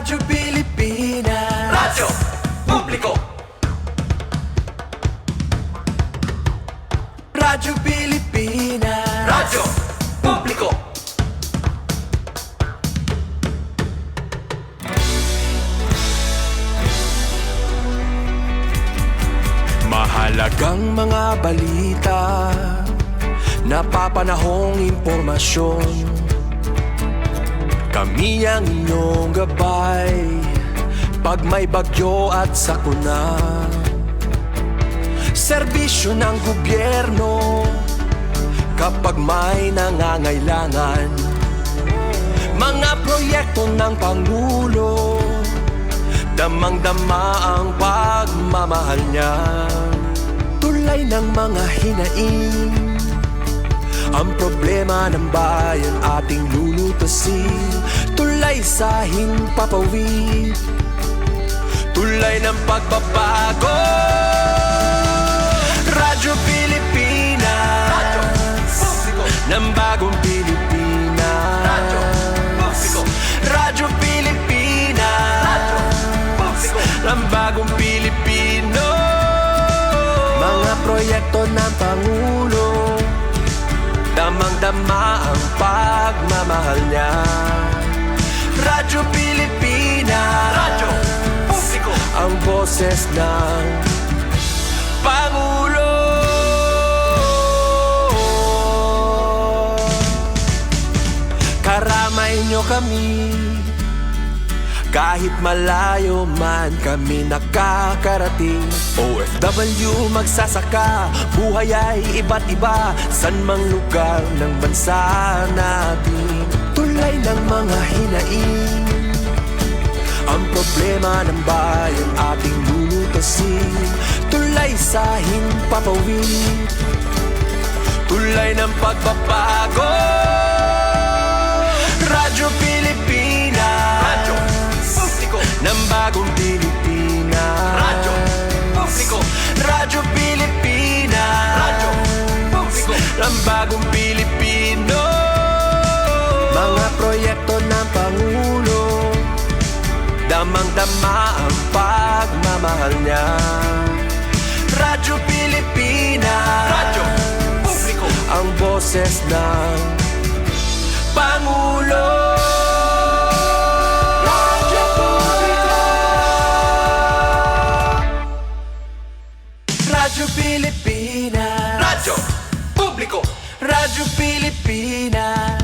Radyo Pilipinas, Radyo Publiko. Radyo Pilipinas, Radyo Publiko. Mahalagang mga balita, napapanahong impormasyon. Kami ang inyong gabay pag may bagyo at sakuna. Serbisyo ng gobyerno kapag may nangangailangan. Mga proyekto ng Pangulo, damang-dama ang pagmamahal niya. Tulay ng mga hinaing, ang problema ng bayan ating lulutasin. Tulay sa himpapawid, tulay ng pagbabago. Radyo Pilipinas, Radyo Publiko. Ng bagong Pilipinas, Radyo Publiko. Radyo Pilipinas, Radyo Publiko. Ng bagong Pilipino. Mga proyekto ng Pangulo, damang-dama ang pagmamahal niya. Radyo Pilipinas, Radyo Publiko. Ang boses ng Pangulo. Karamay niyo kami, kahit malayo man kami nakakarating. OFW magsasaka, buhay ay iba't iba, san mang lugar ng bansa natin. Tulay ng mga hinaing, ang problema ng bayan ating lulutasin. Tulay sa himpapawid, tulay ng pagbabago. Radyo Pilipinas, Radyo Publiko. Ng bagong Pilipinas, Radyo Publiko. Radyo Pilipinas, Radyo Publiko. Ng bagong Pilipino. Mga proyekto ng Pangulo, damang-dama ang pagmamahal niya. Radyo Pilipinas, Radyo Publiko. Ang boses ng Pangulo. Radyo Publiko. Radyo Pilipinas, Radyo Publiko. Radyo Pilipinas.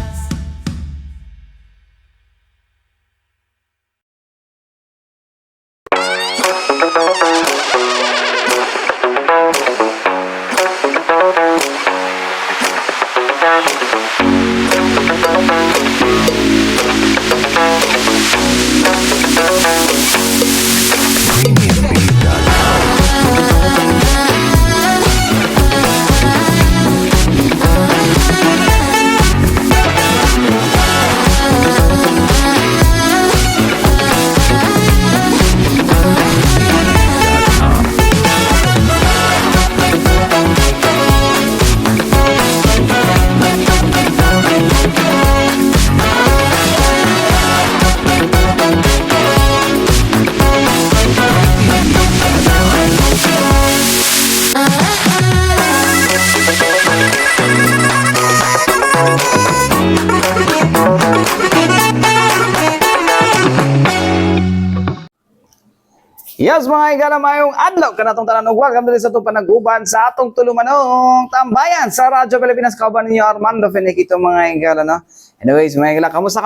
Yes, mga igala, mayong adlaw kanatong tanan ug welcome diri sa atong panaguban sa atong tulumanong tambayan sa Radyo Pilipinas. Kauban ninyo Armando Feniquito, mga igala, no. Anyways, mga igala, kamusta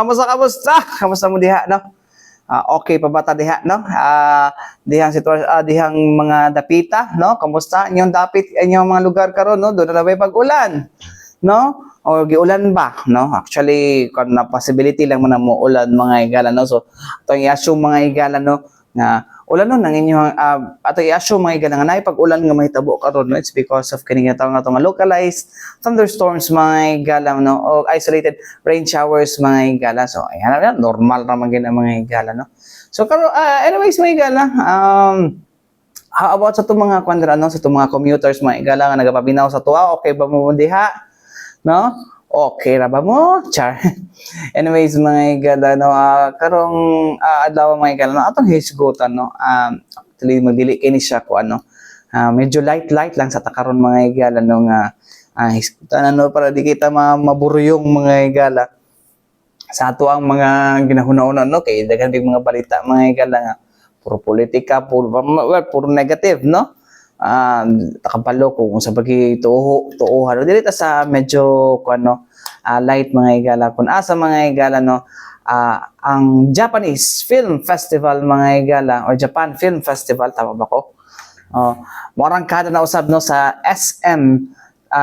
mo diha, no? Okay pa ba ta diha, no? Dihang sitwasyon, dihang mga dapita, no? Kamusta inyong dapit inyong mga lugar karon, no? Doon na ba pag-ulan, no? O giulan ba, no? Actually, kun na possibility lang man mo ulan, mga igala, no. So atong i-assume, mga igala, no, nga ulan nun ang inyong ato i-assume, mga igala, nga naay pag-ulan nga mahitabo karon, no? It's because of kining nga localized thunderstorms, mga igala, no, o isolated rain showers, mga igala. So ayan, normal ra man gyud ang mga igala, no. So karon anyways, mga igala, how about sa itong mga kwandra, no, sa itong mga commuters, mga igala, nga nagapabinaw sa tuwa, okay ba mo diha, no? Okay ra ba mo? Char. Anyways, mga igala, no, karong adlaw mga igala, no, atong hisgutan, no, actually, magdili kini siya ko, ano, medyo light lang sa takaron mga igala, no, nga, hisgutan, ano, para di kita maburyong mga igala sa ato ang mga ginahuna-una, no, kay daghan big mga balita, mga igala, nga, puro politika, puro negative, no, takapalo kung sa pagi tuuhan dili ta sa medyo kuno light mga igala kun asa mga igala no ang Japanese Film Festival mga igala or Japan Film Festival tama ba ko morang kada na usab no sa SM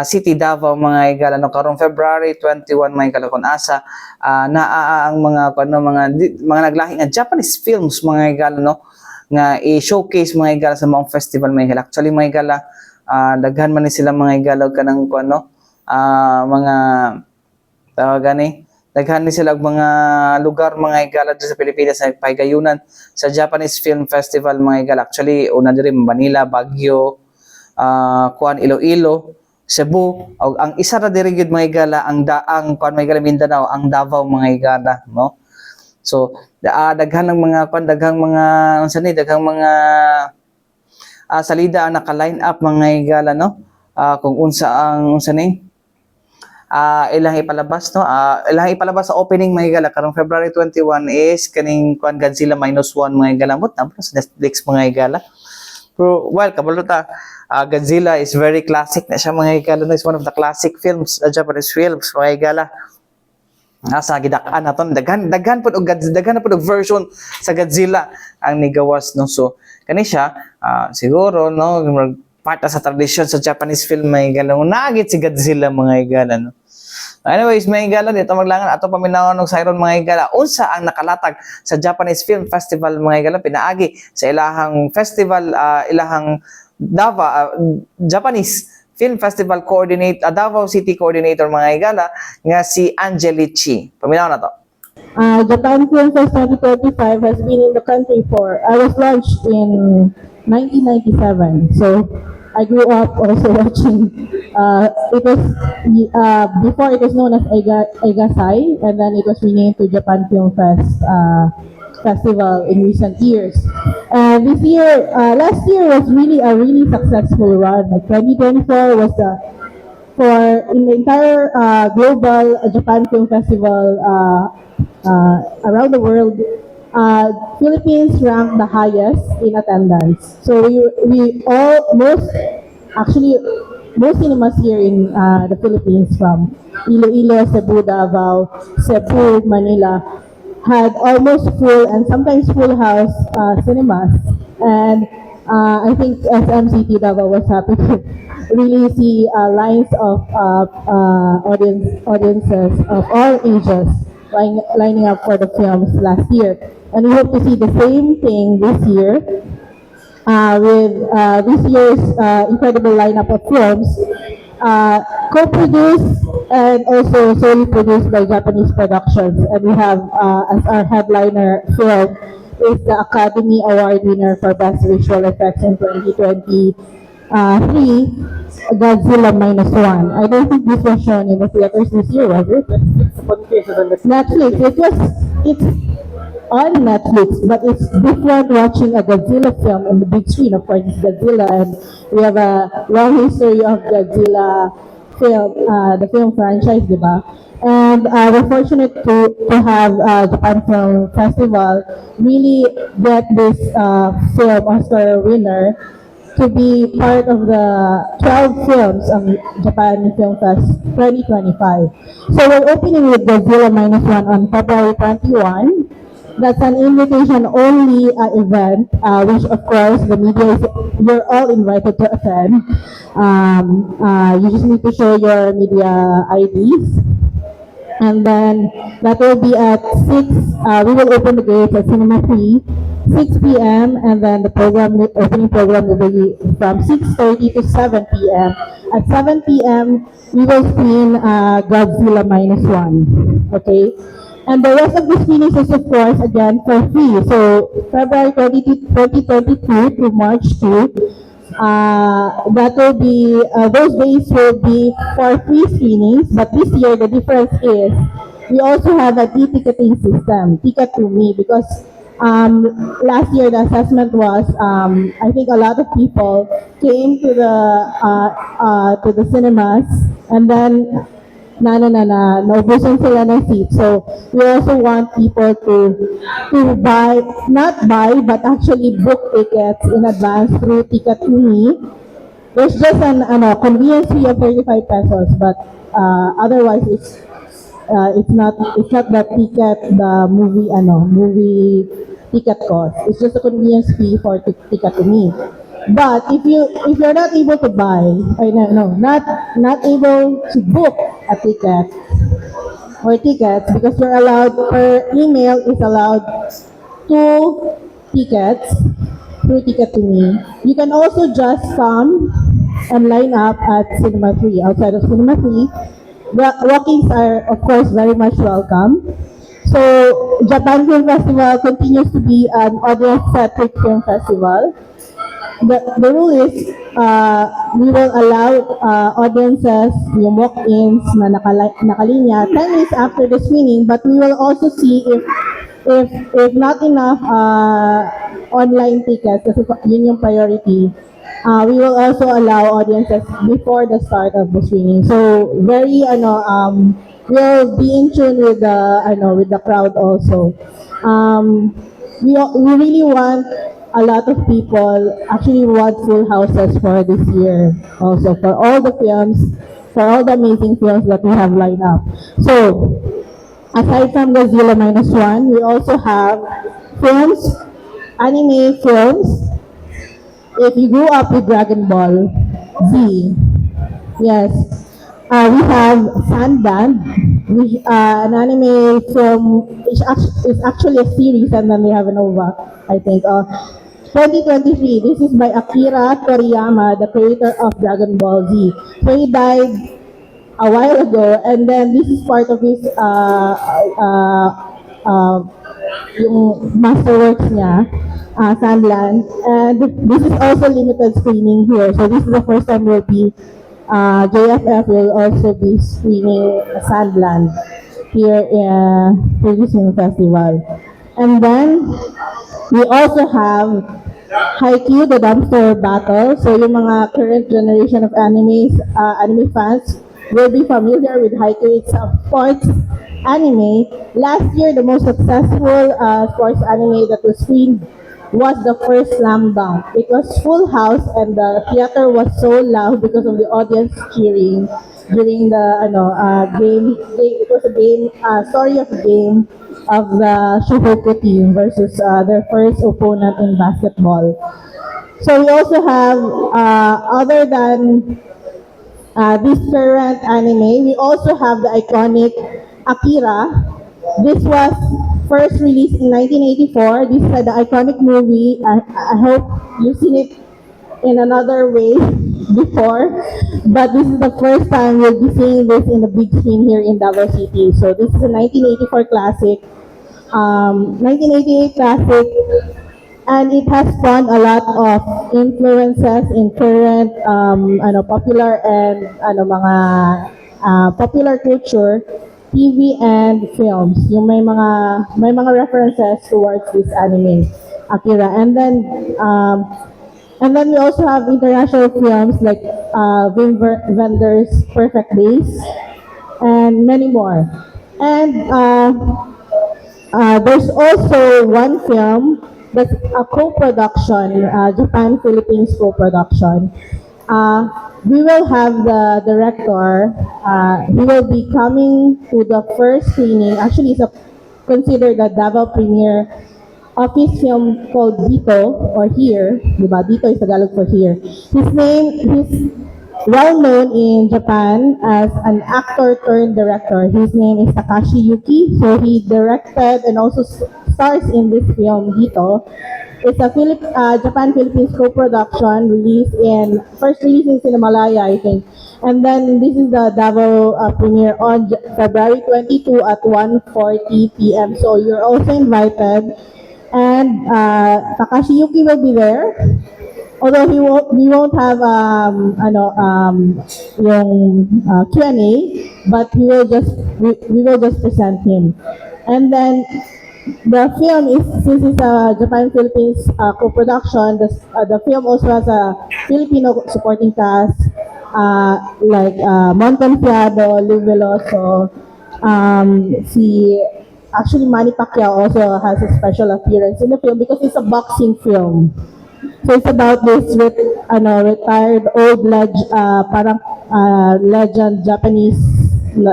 City Davao mga igala no karong February 21 mga igala kun asa naa ang mga kuno mga naglahi nga Japanese films mga igala no nga i-showcase mga igala sa mga festival mga igala. Actually mga igala, daghan man ni sila mga igala kanang kuno mga gani daghan ni sila mga lugar mga igala sa Pilipinas na pahigayunan sa Japanese Film Festival mga igala. Actually una diri Manila, Baguio, Iloilo, Cebu, o ang isa ra diri gid mga igala ang daang kuan mga igala Mindanao, ang Davao mga igala, no? So, daghan ng mga daghang mga salida ang naka-line up mga igala no. Kung unsa ni ilang ipalabas no. Ilang ipalabas sa opening mga igala karong February 21 is kaning Godzilla -1 mga igala mo tapos sa Netflix mga igala. Pero well, kabalo ta. Godzilla is very classic na siya mga igala no. It's one of the classic films, Japanese films mga igala. Sa gidak-an naton daghan pud og version sa Godzilla ang nigawas no. So kani siya siguro no part sa tradisyon sa Japanese film may igala nagit si Godzilla mga igala no. Anyways mga igala dito maglangan ato paminawon og sayron mga igala unsa ang nakalatag sa Japanese Film Festival mga igala pinaagi sa ilahang festival ilahang Japanese Film Festival Davao City Coordinator mga igala nga si Angeli Chi. Paminaw na to. Japan Film Fest 2025 has been in the country I was launched in 1997. So I grew up also watching, it was, before it was known as Egasai, and then it was renamed to Japan Film Fest Festival in recent years. This year, last year was really a really successful run. Like 2024 was in the entire global Japan Film Festival around the world, Philippines ranked the highest in attendance. So most cinemas here in the Philippines from Iloilo, Cebu, Davao, Cebu, Manila had almost full and sometimes full house cinemas, and I think SMCT Davao was happy to really see lines of audiences of all ages lining up for the films last year, and we hope to see the same thing this year with this year's incredible lineup of films. Co-produced and also solely produced by Japanese productions. And we have as our headliner film is the Academy Award winner for Best Visual Effects in 2023, Godzilla -1. I don't think this was shown in the theaters this year, was it? Netflix. It's on Netflix, but it's different watching a Godzilla film on the big screen. Of course, it's Godzilla, and we have a long history of Godzilla film, the film franchise, diba? And we're fortunate to have Japan Film Festival really get this film Oscar winner to be part of the 12 films of Japan Film Fest 2025. So we're opening with Godzilla -1 on February 21. That's an invitation-only event, which of course the media you're all invited to attend. You just need to show your media IDs. And then that will be at 6, we will open the gates at Cinema 3, 6 p.m. And then the opening program will be from 6:30 to 7 p.m. At 7 p.m., we will screen Godzilla -1, okay? And the rest of the screenings is, of course, again, for free. So February 2022 to March 2, That will be, those days will be for free screenings, but this year the difference is we also have an e-ticketing system, Ticket to Me, because last year the assessment was, I think a lot of people came to the cinemas, and then naubusan sila ng seat. So we also want people to buy, not buy, but actually book tickets in advance through Ticket to Me. There's just an convenience fee of 35 pesos, but otherwise it's not the ticket, the movie ticket cost. It's just a convenience fee for Ticket to Me. But if you're not able to buy, not able to book a ticket or tickets, because you're allowed per email is allowed 2 tickets through Ticket to Me. You can also just come and line up at Cinema 3. Outside of Cinema 3, the walk-ins are of course very much welcome. So Japan Film Festival continues to be an audience-centric film festival. The rule is we will allow audiences, yung walk-ins na nakalinya 10 minutes after the screening, but we will also see if not enough online tickets, kasi yun yung priority, we will also allow audiences before the start of the screening. So very we'll be in tune with the crowd also. We really want a lot of people actually want full houses for this year also, for all the films, for all the amazing films that we have lined up. So aside from Godzilla -1, we also have films, anime films. If you grew up with Dragon Ball Z, yes, we have Sandland, which an anime film, which is actually a series, and then we have an OVA, I think. 2023, this is by Akira Toriyama, the creator of Dragon Ball Z. So he died a while ago, and then this is part of his yung masterworks niya, Sandland, and this is also limited screening here. So this is the first time we'll be JFF will also be screening Sandland here for this film festival. And then we also have Haikyuu, the dumpster battle. So yung mga current generation of anime fans will be familiar with Haikyuu. It's a sports anime. Last year, the most successful sports anime that was screened was the first Slam Dunk. It was full house, and the theater was so loud because of the audience cheering during the game. It was a game, story of a game of the Shohoku team versus their first opponent in basketball. So we also have, other than this current anime, we also have the iconic Akira. This was first released in 1984. This is the iconic movie. I hope you've seen it in another way before, but this is the first time we'll be seeing this in the big screen here in Davao City. So this is a 1984 classic, 1988 classic, and it has spawned a lot of influences in current popular and popular culture, TV and films. Yung may mga references towards this anime, Akira. And then we also have international films like Wim Wenders' Perfect Days and many more. And there's also one film that's a co-production, Japan-Philippines co-production. We will have the director, he will be coming to the first screening. Actually, it's considered the Davao premiere of his film called Dito, or Here. Diba? Dito is Tagalog for Here. He's well known in Japan as an actor turned director. His name is Takashi Yuki. So he directed and also stars in this film, Dito. It's a Japan-Philippines co-production first released in Cinemalaya, I think. And then this is the Davao premiere on February 22 at 1:40 p.m. So you're also invited. And Takashi Yuki will be there. although we won't have yung Q&A, but we will just present him. And then the film is, since it's a Japan-Philippines co-production, the film also has a Filipino supporting cast, like Mon Confiado, Liv Veloso, actually Manny Pacquiao also has a special appearance in the film because it's a boxing film. So it's about this retired old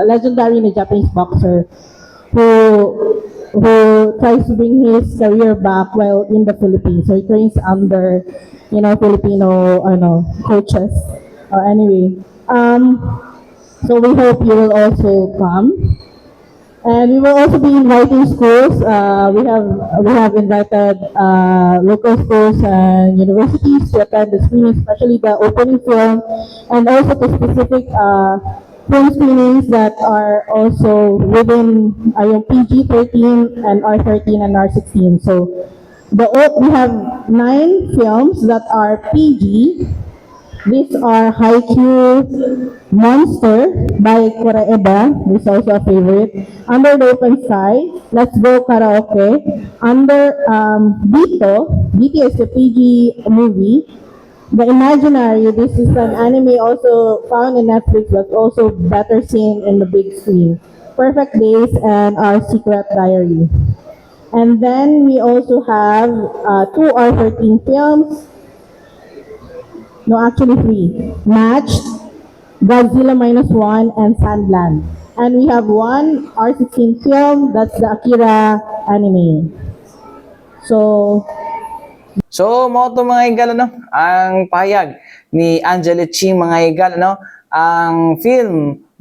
legendary na Japanese boxer who tries to bring his career back while in the Philippines. So he trains under, Filipino, coaches. Anyway, so we hope you will also come. And we will also be inviting schools. We have invited local schools and universities to attend the screening, especially the opening film, and also the specific film screenings that are also within PG-13 and R13 and R16. So we have 9 films that are PG. These are Haikyuu, Monster by Kuraeba, this is also a favorite. Under the Open Sky, Let's Go Karaoke. Under Bito, BT is a PG movie. The Imaginary, this is an anime also found in Netflix, but also better seen in the big screen. Perfect Days and Our Secret Diary. And then we also have 2 R13 films. No, actually 3. Matched, Godzilla -1, and Sandland. And we have 1 R16 film, that's the Akira anime. So mo to mga higala, no? Ang pahayag ni Angela Chi, mga higala, no? Ang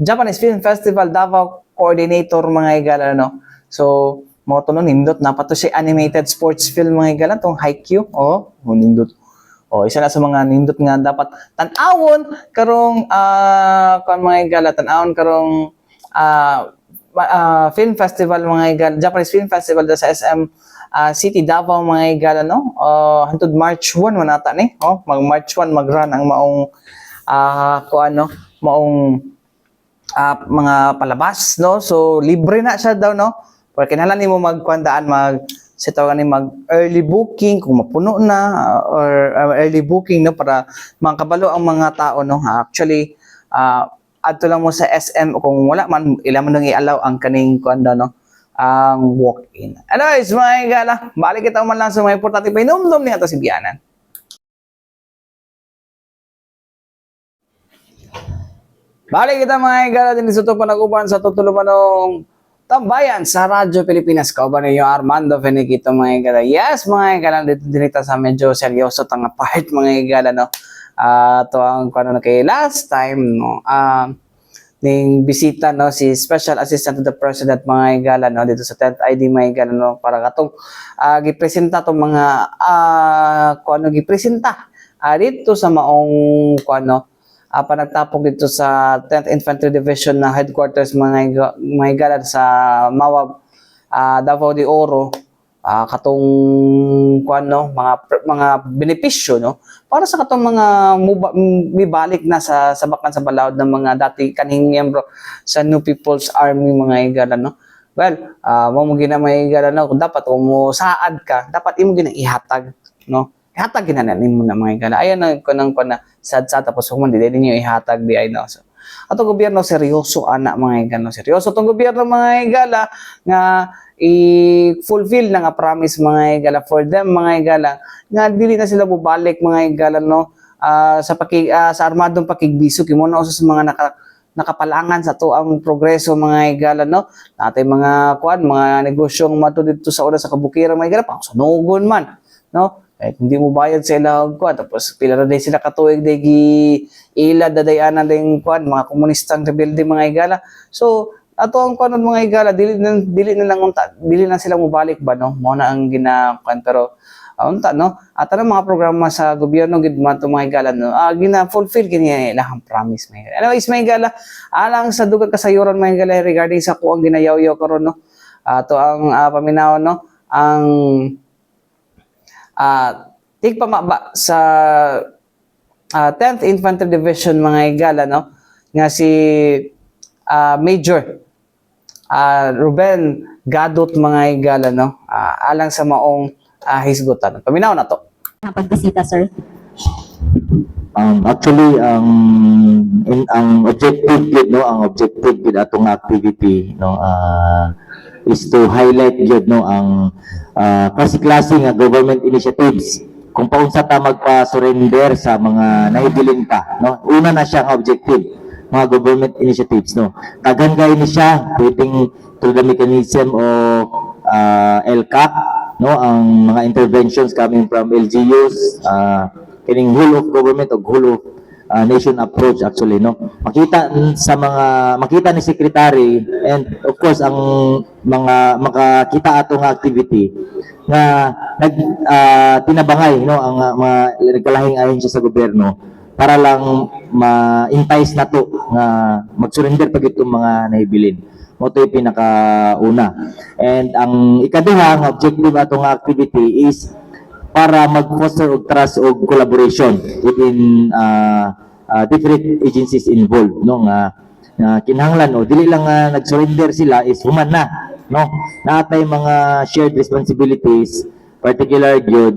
Japanese Film Festival Davao Coordinator, mga higala, no? So, mo to no, nindot na pa to si animated sports film, mga higala, tong Haikyuu. Nindot. Isa na sa mga nindot nga dapat tan-awon karong mga higala, tan-awon karong film festival, mga higala, Japanese Film Festival sa SM City Davao, mga higala, no? Hantod March 1 man ata ni. Mag-March 1 mag-run ang maong mga palabas, no? So libre na siya daw, no? Pero kinahanglan nimo mag early booking kung mapuno na, or early booking, no, para makabalo ang mga tao, no. Actually adto lang mo sa SM, kung wala man ila man nang i-allow ang kaning no, ang walk-in. Anyways, mga higala, balik kita man lang sa mga importante pa inumdum niya to si Bianan. Balik kita, mga higala, din sa ito panaguban sa tutulumanong tambayan sa Radyo Pilipinas. Kauban ninyo Armando Feniquito, mga higala. Yes, mga higala, dito sa medyo seryoso tang part, mga higala, no. Ito ang na kay last time, no, ning bisita, no, si Special Assistant to the President, mga higala, no, dito sa 10th ID, mga higala, no, para katong gipresenta tong mga gipresenta dito sa maong panagtapok dito sa 10th Infantry Division na headquarters, mga higala, sa Mawab, Davao de Oro. Katong mga benepisyo, no, para sa katong mga mibalik na sa bakan sa balaod ng mga dati kaning miyembro sa New People's Army, mga higala, no. Well, mo gina, mga higala, no, kung dapat mo saad ka, dapat imo gina ihatag, no. Ihatag ginanin mo na, mga higala. Ayan na kanang sad tapos kung hindi niyo ihatag di ay, no. So, atong gobyerno seryoso, ana, mga higala, no. Seryoso tong gobyerno, mga higala, nga i-fulfill na nga promise, mga higala, for them, mga higala, nga dili na sila bubalik, mga higala, no, sa armadong pakigbisok imo na sa mga nakapalangan sa to ang progreso, mga higala, no. Natay mga mga negosyong mato dito sa una sa kabukiran, mga higala, pang sunugon man, no. Hindi mo bayad sa ilang tapos pila na day sila katuig day ila dadayanan ding mga komunistang rebelde, mga higala. So ato ang mga higala, dili na sila mobalik ba, no, mo na ang pero unta, no, at mga programa sa gobyerno gid man to, mga higala, no, gina-fulfill kini ilang promise, mga higala. Anyways, mga higala, alang sa dugang kasayuran, mga higala, regarding sa kuang ginayaw-yaw karon, no, ato ang paminaw, no, ang higpamaba sa 10th Infantry Division mga higala, no? Nga si Major Ruben Gadot mga higala, no? Alang sa maong hisgutan. Paminaw na to. Pagbisita, sir. Actually, ang objective gid, no, ang objective gid atong activity, no, is to highlight gid, no, ang klase-klase nga government initiatives kung paunsa ta magpa-surrender sa mga nahibilin ka, no. Una na siya ang objective, mga government initiatives, no. Daghan kay ni siya pwedeng through the mechanism of LCAC, no, ang mga interventions coming from LGUs, kining whole of government o whole of nation approach actually, no. Makita ni secretary and of course ang mga makakita atong activity nga tinabangay, no, ang mga nagkalahing ayon siya sa gobyerno para lang ma-entice nato nga mag-surrender pag itong mga nahibilin. Mo to yung pinakauna. And ang ikaduha nga objective atong activity is para mag-foster og trust og collaboration within different agencies involved, no, nga kinahanglan o dili lang nag-surrender sila is human na, no, natay mga shared responsibilities, particular gyud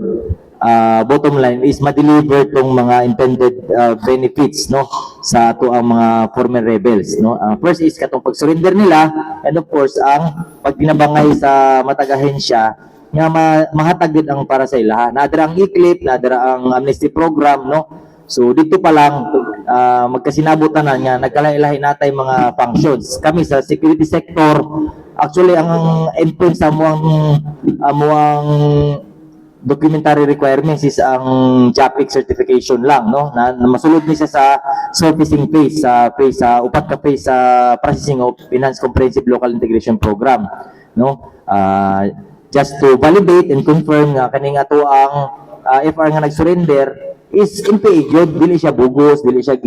bottom line is ma-deliver tong mga intended benefits, no, sa ato ang mga former rebels, no. First is katong pag-surrender nila and of course ang pagtinabangay sa matag ahensya nga mahatag gid ang para sa ilaha. Nadara ang ICLIP, nadara ang amnesty program, no. So dito pa lang magkasinabutan na nga nagkalahi-lahi natay mga functions. Kami sa security sector, actually ang endpoint sa amuang documentary requirements is ang JAPIC certification lang, no, na masulod ni siya sa surfacing phase, sa upat ka phase sa processing of Enhanced Comprehensive Local Integration Program, no. Just to validate and confirm nga kaning ato ang FR nga nag-surrender is NPA gyud, dili siya bugos, dili siya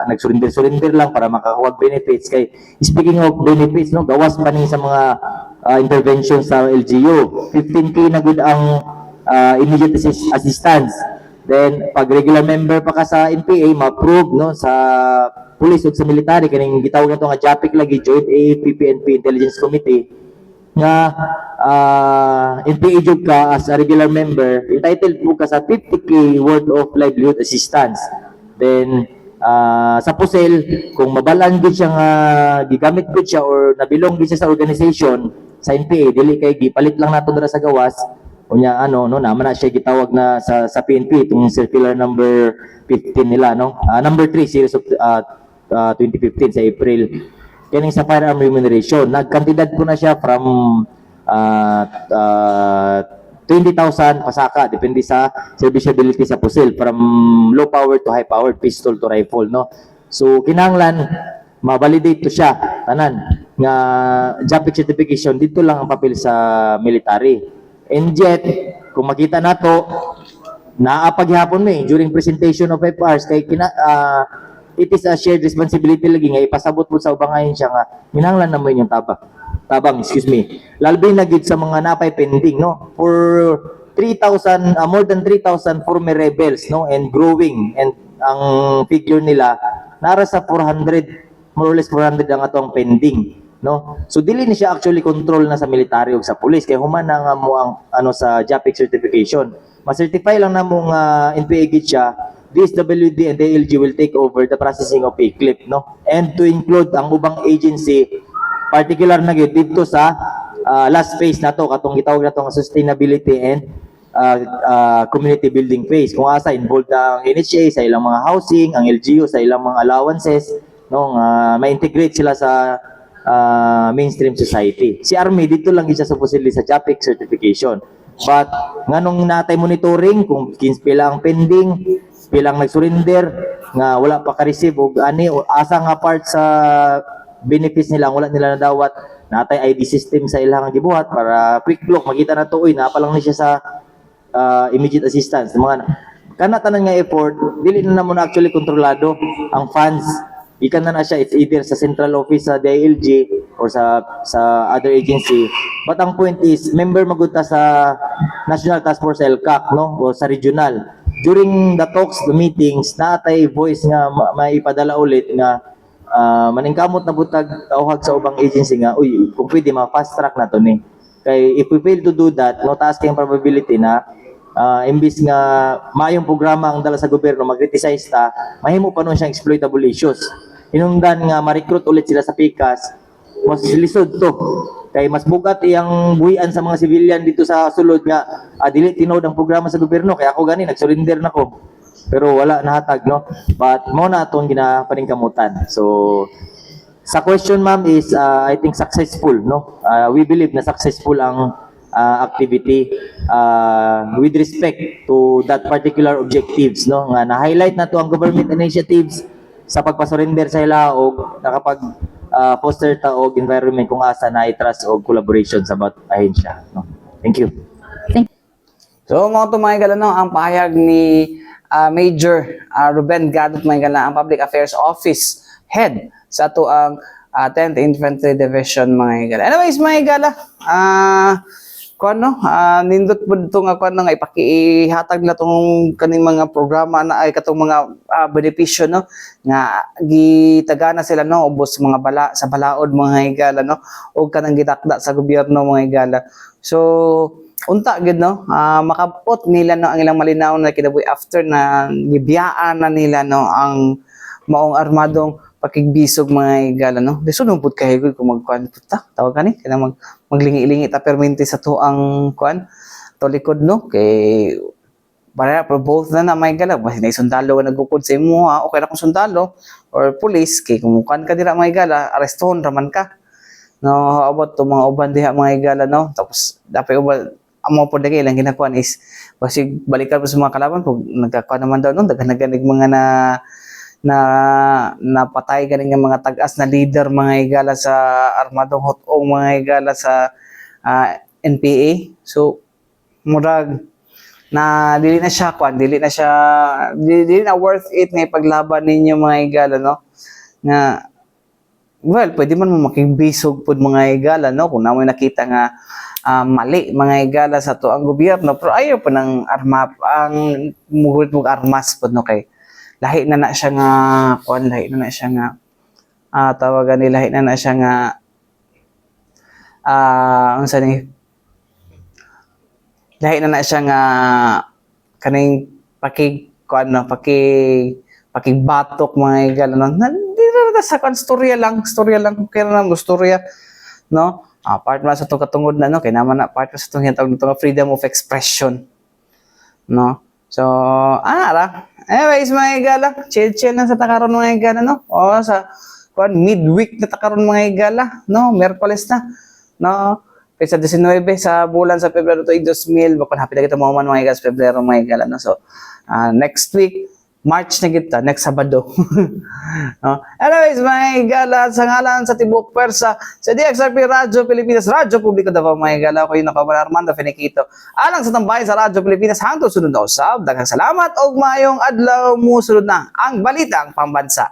nag-surrender lang para makakuha benefits. Kay speaking of benefits, no, gawas pa ni sa mga interventions sa LGU, 15K na gud ang immediate assistance. Then pag regular member pa ka sa NPA, ma-approve, no, sa police ug sa military kaning gitawag nato nga JAPIC lagi, Joint AFP-PNP Intelligence Committee, nga NPA job ka as a regular member, entitled po ka sa 50K worth of livelihood assistance. Then sa PUSEL, kung mabalaan gid siya nga gigamit gid siya or nabilong gid siya sa organization sa NPA, dili kay gipalit lang nato dira sa gawas unya, ano, no, naman na siya gitawag na sa PNP itong circular number 15 nila, no, number 3 series of 2015 sa April. Kaning sa firearm remuneration, nagkantidad po na siya from 20,000 pasaka, depende sa serviceability sa PUSEL, from low power to high power, pistol to rifle, no. So kinahanglan ma-validate to siya tanan nga JAPIC certification, dito lang ang papel sa military. And yet kung makita nato naapaghapon mi during presentation of FRs kay it is a shared responsibility lagi nga ipasabot mo sa ubang ahensya nga minahanglan na mo inyong tabang, excuse me, lalbi na gid sa mga napay pending, no, for 3,000 more than 3,000 former rebels, no, and growing, and ang figure nila nara sa 400, more or less 400 ang atong pending, no. So dili ni siya actually control na sa military ug sa police kay human na nga mo ang ano sa JAPIC certification, ma-certify lang na mo nga NPA gid siya. DSWD and DLG will take over the processing of ICLIP, no, and to include ang ubang agency, particular na gyud dito sa last phase na to, katong gitawag na to nga sustainability and community building phase, kung asa involved ang NHA sa ilang mga housing, ang LGU sa ilang mga allowances, no, ma-integrate sila sa mainstream society. Si Army dito lang siya supposedly sa JAPIC certification, but nganong natay monitoring kung pila ang pending, pilang nag-surrender nga wala pa ka-receive og ani o asa nga part sa benefits nila wala nila nadawat, natay ID system sa ilang gibuhat para quick look makita na to, uy napa lang ni siya sa immediate assistance. Mga kana tanan nga effort dili na mo na actually kontrolado ang funds ikan na siya, it's either sa central office sa DILG or sa other agency. But ang point is, member magunta sa National Task Force LCAC, no? O sa regional. During the talks, the meetings, natay voice nga may ipadala ulit nga maningkamot na butag tawhag sa ubang agency nga, uy, kung pwede ma-fast track na to ni. Kay if we fail to do that, no, taas kayong probability na imbis nga mayong programa ang dala sa gobyerno mag-criticize ta, mahimo pa nun siyang exploitable issues. Hinungdan nga ma-recruit ulit sila sa PICAS, mas lisod to. Kay mas bugat iyang buhian sa mga civilian dito sa sulod nga dili tinod ang programa sa gobyerno, kaya ako gani nag-surrender na ko. Pero wala nahatag, no? But mo na itong ginapaningkamutan. So, sa question, ma'am, is I think successful, no? We believe na successful ang activity with respect to that particular objectives, no? Nga na-highlight na to ang government initiatives sa pagpasurrender sa ila o nakapag foster ta og environment kung asa na i-trust o collaboration sa bawat ahensya, no? Thank you. So mga tumay no, ang pahayag ni Major Ruben Gadot Maygala, ang Public Affairs Office Head sa ato ang 10th Infantry Division mga higala. Anyways mga higala, nindot po ito nga nga ipakihatag na itong kaning mga programa na ay katong mga benepisyo, no, nga gitagana sila, no, ubos mga bala sa balaod mga higala, no, o kanang gitakda sa gobyerno mga higala. So unta gid, no, makapot nila, no, ang ilang malinaw na kinabuhi after na gibiyaan na nila, no, ang maong armadong pakigbisog mga higala, no. Lisod pud kay kung magkuan puta tawag kani kana maglingi-lingi ta permente sa to ang kuan to likod, no, kay para for both na mga higala, basta na sundalo nga nagukod sa imo, okay na kung sundalo or police, kay kung kuan ka dira mga higala arreston raman ka, no. About to mga uban diha mga higala, no, tapos dapat uban amo po dagay lang ginakuan is basig balikan mo sa mga kalaban pag nagkakuan naman daw nun daghan-daghan mga napatay ganing nga mga tag-as na leader mga higala sa armadong hotong mga higala sa NPA. So murag na dili na siya kuan, dili na worth it nga ipaglaban ninyo mga higala, no, nga well pwede man mo makigbisog pud mga higala, no, kung namoy nakita nga mali mga higala sa to ang gobyerno, pero ayaw pa ng ang mugod armas pod, no, kay lahi na siya nga kuan, lahi na siya nga tawagan ni lahi na siya nga ang sani lahi na siya nga kaning pakigkuan, no, pakigbatok mga higala, no, di na sa kuan storya lang kaya na mo storya, no. Part na sa itong katungod na, no, kaya naman na part na sa itong freedom of expression, no. So, anyways mga higala, chill lang sa takaron mga higala, no, o sa midweek na takaron mga higala, no, Merkules na, no, kaya sa 19 sa bulan sa Pebrero to 2000, bakit happy na kita mga higala sa Pebrero mga higala, no. So, next week March na kita, next Sabado. No? Anyways, mga higala, sa ngalan sa Tibok Persa, sa DXRP Radyo Pilipinas, Radyo Publiko Davao, mga higala, ako yung nakabalan Armando Finiquito. Alang sa tambay sa Radyo Pilipinas, hangtod sunod na usab. Daghang salamat o mayong adlaw mo sunod na ang Balitang Pambansa.